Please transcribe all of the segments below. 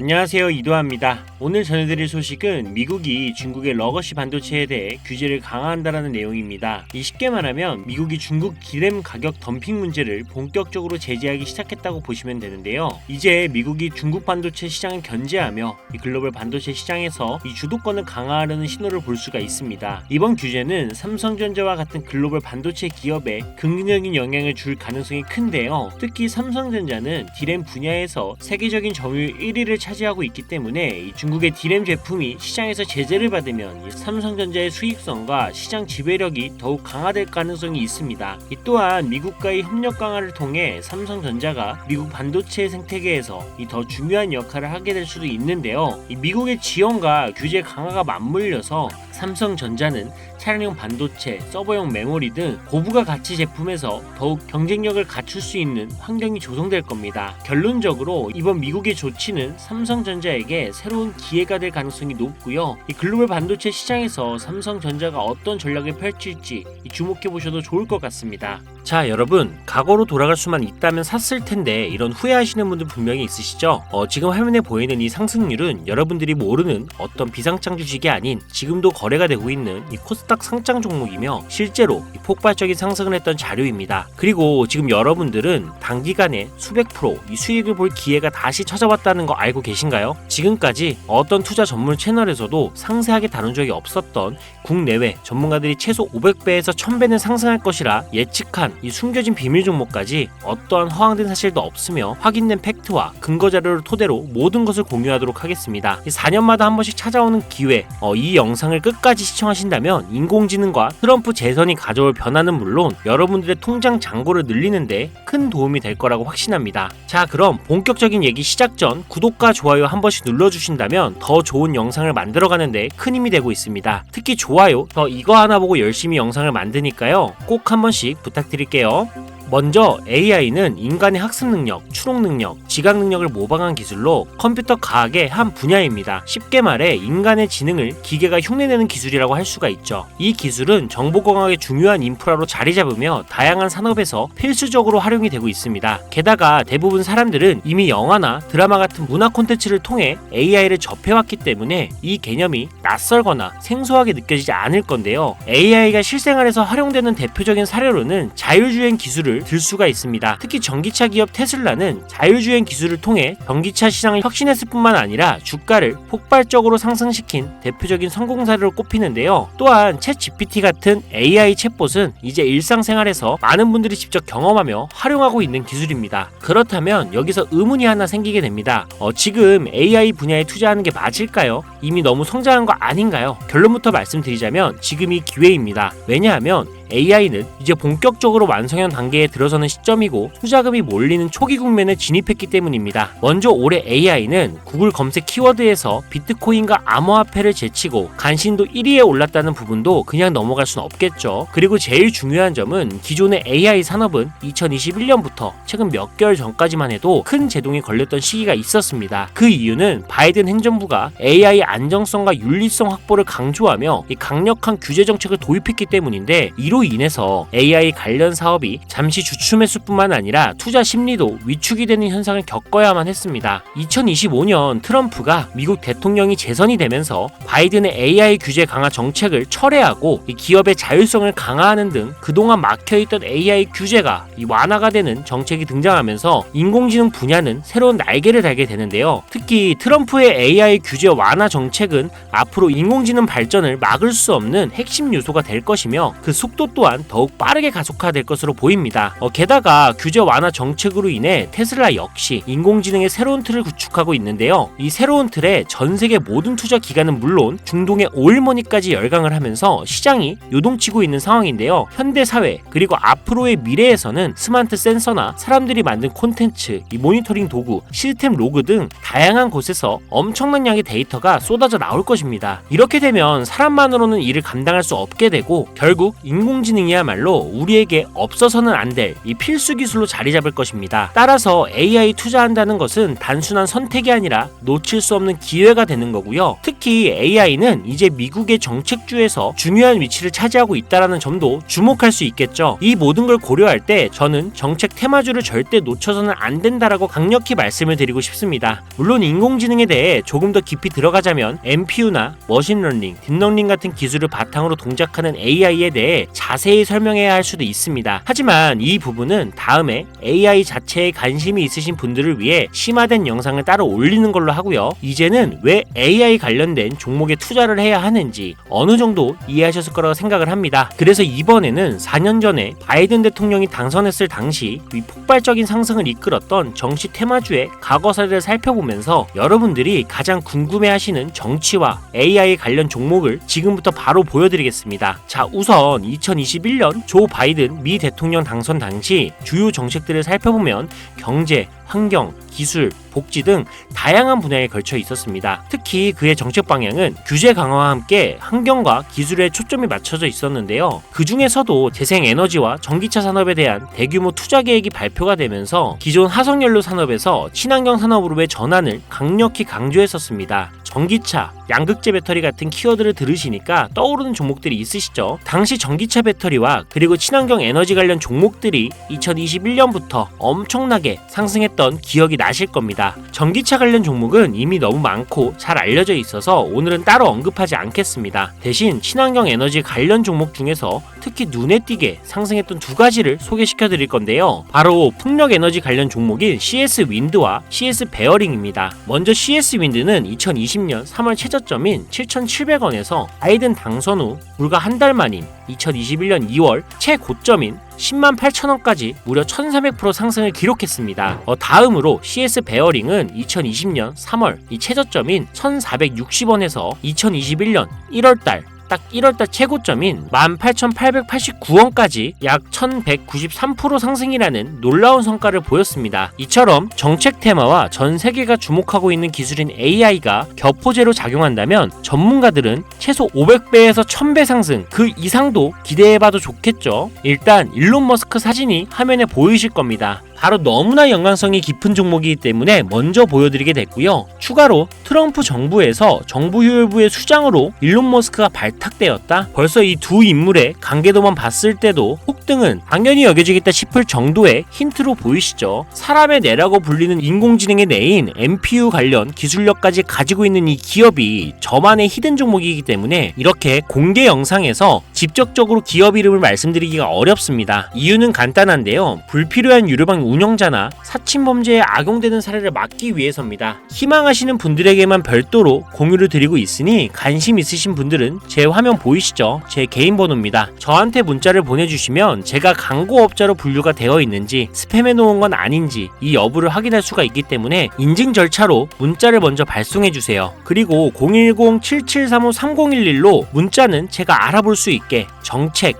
안녕하세요, 이도하입니다. 오늘 전해드릴 소식은 미국이 중국의 러거시 반도체에 대해 규제를 강화한다는 내용입니다. 쉽게 말하면 미국이 중국 디램 가격 덤핑 문제를 본격적으로 제재하기 시작했다고 보시면 되는데요. 이제 미국이 중국 반도체 시장을 견제하며 글로벌 반도체 시장에서 주도권을 강화하려는 신호를 볼 수가 있습니다. 이번 규제는 삼성전자와 같은 글로벌 반도체 기업에 긍정적인 영향을 줄 가능성이 큰데요. 특히 삼성전자는 디램 분야에서 세계적인 점유율 1위를 차지하고 있기 때문에 중국의 디램 제품이 시장에서 제재를 받으면 삼성전자의 수익성과 시장 지배력이 더욱 강화될 가능성이 있습니다. 또한 미국과의 협력 강화를 통해 삼성전자가 미국 반도체 생태계에서 더 중요한 역할을 하게 될 수도 있는데요. 미국의 지원과 규제 강화가 맞물려서 삼성전자는 차량용 반도체, 서버용 메모리 등 고부가 가치 제품에서 더욱 경쟁력을 갖출 수 있는 환경이 조성될 겁니다. 결론적으로 이번 미국의 조치는 삼성전자에게 새로운 기회가 될 가능성이 높고요. 글로벌 반도체 시장에서 삼성전자가 어떤 전략을 펼칠지 주목해 보셔도 좋을 것 같습니다. 자, 여러분, 과거로 돌아갈 수만 있다면 샀을 텐데 이런 후회하시는 분들 분명히 있으시죠? 지금 화면에 보이는 이 상승률은 여러분들이 모르는 어떤 비상장 주식이 아닌 지금도 거래가 되고 있는 이 코스닥 상장 종목이며 실제로 폭발적인 상승을 했던 자료입니다. 그리고 지금 여러분들은 단기간에 수백 프로 이 수익을 볼 기회가 다시 찾아왔다는 거 알고 계신가요? 지금까지 어떤 투자 전문 채널에서도 상세하게 다룬 적이 없었던 국내외 전문가들이 최소 500배에서 1000배는 상승할 것이라 예측한 이 숨겨진 비밀 종목까지 어떠한 허황된 사실도 없으며 확인된 팩트와 근거 자료를 토대로 모든 것을 공유하도록 하겠습니다. 4년마다 한 번씩 찾아오는 기회, 이 영상을 끝까지 시청하신다면 인공지능과 트럼프 재선이 가져올 변화는 물론 여러분들의 통장 잔고를 늘리는데 큰 도움이 될 거라고 확신합니다. 자, 그럼 본격적인 얘기 시작 전 구독과 좋아요 한 번씩 눌러주신다면 더 좋은 영상을 만들어가는데 큰 힘이 되고 있습니다. 특히 좋아요, 더 이거 하나 보고 열심히 영상을 만드니까요. 꼭 한 번씩 부탁드릴게요. 먼저 AI는 인간의 학습 능력, 추론 능력, 지각 능력을 모방한 기술로 컴퓨터 과학의 한 분야입니다. 쉽게 말해 인간의 지능을 기계가 흉내내는 기술이라고 할 수가 있죠. 이 기술은 정보공학의 중요한 인프라로 자리 잡으며 다양한 산업에서 필수적으로 활용이 되고 있습니다. 게다가 대부분 사람들은 이미 영화나 드라마 같은 문화 콘텐츠를 통해 AI를 접해왔기 때문에 이 개념이 낯설거나 생소하게 느껴지지 않을 건데요. AI가 실생활에서 활용되는 대표적인 사례로는 자율주행 기술을 들 수가 있습니다. 특히 전기차 기업 테슬라는 자율주행 기술을 통해 전기차 시장을 혁신했을 뿐만 아니라 주가를 폭발적으로 상승시킨 대표적인 성공 사례로 꼽히는데요. 또한 챗GPT 같은 AI 챗봇은 이제 일상생활에서 많은 분들이 직접 경험하며 활용하고 있는 기술입니다. 그렇다면 여기서 의문이 하나 생기게 됩니다. 지금 AI 분야에 투자하는 게 맞을까요? 이미 너무 성장한 거 아닌가요? 결론부터 말씀드리자면 지금이 기회입니다. 왜냐하면 AI는 이제 본격적으로 완성형 단계에 들어서는 시점이고 투자금이 몰리는 초기 국면에 진입했기 때문입니다. 먼저 올해 AI는 구글 검색 키워드에서 비트코인과 암호화폐를 제치고 간신도 1위에 올랐다는 부분도 그냥 넘어갈 순 없겠죠. 그리고 제일 중요한 점은 기존의 AI 산업은 2021년부터 최근 몇 개월 전까지만 해도 큰 제동이 걸렸던 시기가 있었습니다. 그 이유는 바이든 행정부가 AI 안정성과 윤리성 확보를 강조하며 이 강력한 규제 정책을 도입했기 때문인데 이로 인해서 AI 관련 사업이 잠시 주춤했을 뿐만 아니라 투자 심리도 위축이 되는 현상을 겪어야만 했습니다. 2025년 트럼프가 미국 대통령이 재선이 되면서 바이든의 AI 규제 강화 정책을 철회하고 기업의 자율성을 강화하는 등 그동안 막혀있던 AI 규제가 완화가 되는 정책이 등장하면서 인공지능 분야는 새로운 날개를 달게 되는데요. 특히 트럼프의 AI 규제 완화 정책은 앞으로 인공지능 발전을 막을 수 없는 핵심 요소가 될 것이며 그 속도 또한 더욱 빠르게 가속화될 것으로 보입니다. 게다가 규제 완화 정책으로 인해 테슬라 역시 인공지능의 새로운 틀을 구축하고 있는데요. 이 새로운 틀에 전 세계 모든 투자 기관은 물론 중동의 오일머니까지 열강을 하면서 시장이 요동치고 있는 상황인데요. 현대 사회 그리고 앞으로의 미래에서는 스마트 센서나 사람들이 만든 콘텐츠, 이 모니터링 도구, 시스템 로그 등 다양한 곳에서 엄청난 양의 데이터가 쏟아져 나올 것입니다. 이렇게 되면 사람만으로는 이를 감당할 수 없게 되고 결국 인공 인공지능이야말로 우리에게 없어서는 안 될 이 필수 기술로 자리 잡을 것입니다. 따라서 AI 투자한다는 것은 단순한 선택이 아니라 놓칠 수 없는 기회가 되는 거고요. 특히 AI는 이제 미국의 정책주에서 중요한 위치를 차지하고 있다는 점도 주목할 수 있겠죠. 이 모든 걸 고려할 때 저는 정책 테마주를 절대 놓쳐서는 안 된다라고 강력히 말씀을 드리고 싶습니다. 물론 인공지능에 대해 조금 더 깊이 들어가자면 NPU나 머신러닝, 딥러닝 같은 기술을 바탕으로 동작하는 AI에 대해 자세히 설명해야 할 수도 있습니다. 하지만 이 부분은 다음에 AI 자체에 관심이 있으신 분들을 위해 심화된 영상을 따로 올리는 걸로 하고요. 이제는 왜 AI 관련된 종목에 투자를 해야 하는지 어느 정도 이해하셨을 거라고 생각을 합니다. 그래서 이번에는 4년 전에 바이든 대통령이 당선했을 당시 이 폭발적인 상승을 이끌었던 정치 테마주의 과거 사례를 살펴보면서 여러분들이 가장 궁금해하시는 정치와 AI 관련 종목을 지금부터 바로 보여드리겠습니다. 자, 우선 2021년 조 바이든 미 대통령 당선 당시 주요 정책들을 살펴보면 경제, 환경, 기술, 복지 등 다양한 분야에 걸쳐 있었습니다. 특히 그의 정책 방향은 규제 강화와 함께 환경과 기술에 초점이 맞춰져 있었는데요. 그 중에서도 재생에너지와 전기차 산업에 대한 대규모 투자 계획이 발표가 되면서 기존 화석연료 산업에서 친환경 산업으로의 전환을 강력히 강조했었습니다. 전기차, 양극재 배터리 같은 키워드를 들으시니까 떠오르는 종목들이 있으시죠? 당시 전기차 배터리와 그리고 친환경 에너지 관련 종목들이 2021년부터 엄청나게 상승했던 기억이 나실 겁니다. 전기차 관련 종목은 이미 너무 많고 잘 알려져 있어서 오늘은 따로 언급하지 않겠습니다. 대신 친환경 에너지 관련 종목 중에서 특히 눈에 띄게 상승했던 두 가지를 소개시켜 드릴 건데요. 바로 풍력 에너지 관련 종목인 CS 윈드와 CS 베어링입니다. 먼저 CS 윈드는 2020년 3월 최저점인 7,700원에서 바이든 당선 후 불과 한 달 만인 2021년 2월 최고점인 108,000원까지 무려 1,400% 상승을 기록했습니다. 다음으로 CS 베어링은 2020년 3월 이 최저점인 1,460원에서 2021년 1월달 딱 1월달 최고점인 18,889원까지 약 1,193% 상승이라는 놀라운 성과를 보였습니다. 이처럼 정책 테마와 전 세계가 주목하고 있는 기술인 AI가 격포제로 작용한다면 전문가들은 최소 500배에서 1000배 상승 그 이상도 기대해봐도 좋겠죠. 일단 일론 머스크 사진이 화면에 보이실 겁니다. 바로 너무나 연관성이 깊은 종목이기 때문에 먼저 보여드리게 됐고요. 추가로 트럼프 정부에서 정부효율부의 수장으로 일론 머스크가 발탁되었다? 벌써 이 두 인물의 관계도만 봤을 때도 폭등은 당연히 여겨지겠다 싶을 정도의 힌트로 보이시죠? 사람의 뇌라고 불리는 인공지능의 뇌인 NPU 관련 기술력까지 가지고 있는 이 기업이 저만의 히든 종목이기 때문에 이렇게 공개 영상에서 직접적으로 기업 이름을 말씀드리기가 어렵습니다. 이유는 간단한데요. 불필요한 유료방 운영자나 사칭범죄에 악용되는 사례를 막기 위해서입니다. 희망하시는 분들에게만 별도로 공유를 드리고 있으니 관심 있으신 분들은 제 화면 보이시죠? 제 개인 번호입니다. 저한테 문자를 보내주시면 제가 광고업자로 분류가 되어 있는지 스팸해 놓은 건 아닌지 이 여부를 확인할 수가 있기 때문에 인증 절차로 문자를 먼저 발송해주세요. 그리고 010-7735-3011로 문자는 제가 알아볼 수 있게 정책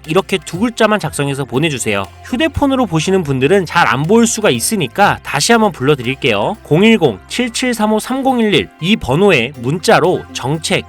이렇게 두 글자만 작성해서 보내주세요. 휴대폰으로 보시는 분들은 잘 안 보일 수가 있으니까 다시 한번 불러드릴게요. 010-7735-3011 이 번호에 문자로 정책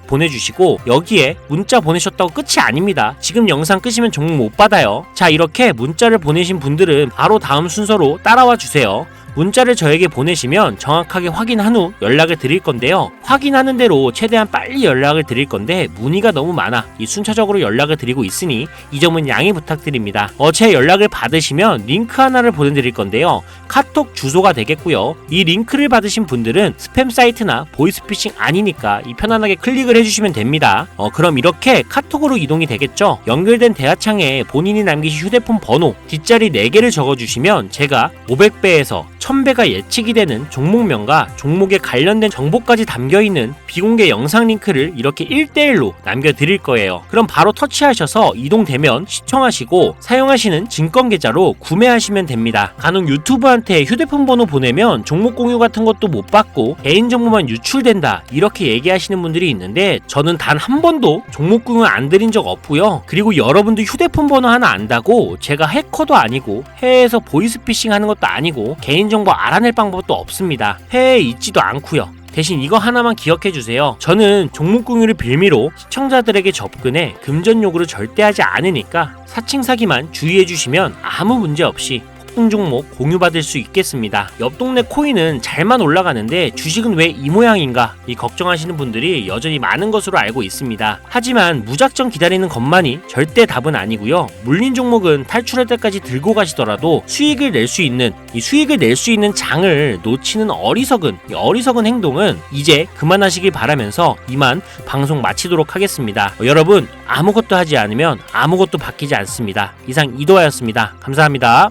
보내주시고 여기에 문자 보내셨다고 끝이 아닙니다. 지금 영상 끄시면 종목 못 받아요. 자, 이렇게 문자를 보내신 분들은 바로 다음 순서로 따라와 주세요. 문자를 저에게 보내시면 정확하게 확인한 후 연락을 드릴 건데요. 확인하는 대로 최대한 빨리 연락을 드릴 건데 문의가 너무 많아 이 순차적으로 연락을 드리고 있으니 이 점은 양해 부탁드립니다. 제 연락을 받으시면 링크 하나를 보내드릴 건데요. 카톡 주소가 되겠고요. 이 링크를 받으신 분들은 스팸 사이트나 보이스피싱 아니니까 편안하게 클릭을 해주시면 됩니다. 그럼 이렇게 카톡으로 이동이 되겠죠. 연결된 대화창에 본인이 남기신 휴대폰 번호 뒷자리 4개를 적어주시면 제가 500배에서 1000배가 예측이 되는 종목명과 종목에 관련된 정보까지 담겨있는 비공개 영상 링크를 이렇게 1대1로 남겨드릴 거예요. 그럼 바로 터치하셔서 이동되면 시청하시고 사용하시는 증권계좌로 구매하시면 됩니다. 간혹 유튜브한테 휴대폰 번호 보내면 종목 공유 같은 것도 못 받고 개인정보만 유출된다 이렇게 얘기하시는 분들이 있는데 저는 단 한 번도 종목 공유 안 드린 적 없고요. 그리고 여러분들 휴대폰 번호 하나 안다고 제가 해커도 아니고 해외에서 보이스피싱 하는 것도 아니고 개인정보 알아낼 방법도 없습니다. 해외에 있지도 않고요. 대신 이거 하나만 기억해 주세요. 저는 종목 공유를 빌미로 시청자들에게 접근해 금전 요구를 절대 하지 않으니까 사칭 사기만 주의해 주시면 아무 문제 없이 폭등 종목 공유받을 수 있겠습니다. 옆 동네 코인은 잘만 올라가는데 주식은 왜 이 모양인가 이 걱정하시는 분들이 여전히 많은 것으로 알고 있습니다. 하지만 무작정 기다리는 것만이 절대 답은 아니고요. 물린 종목은 탈출할 때까지 들고 가시더라도 수익을 낼 수 있는 장을 놓치는 어리석은 행동은 이제 그만하시길 바라면서 이만 방송 마치도록 하겠습니다. 여러분 아무것도 하지 않으면 아무것도 바뀌지 않습니다. 이상 이도하였습니다. 감사합니다.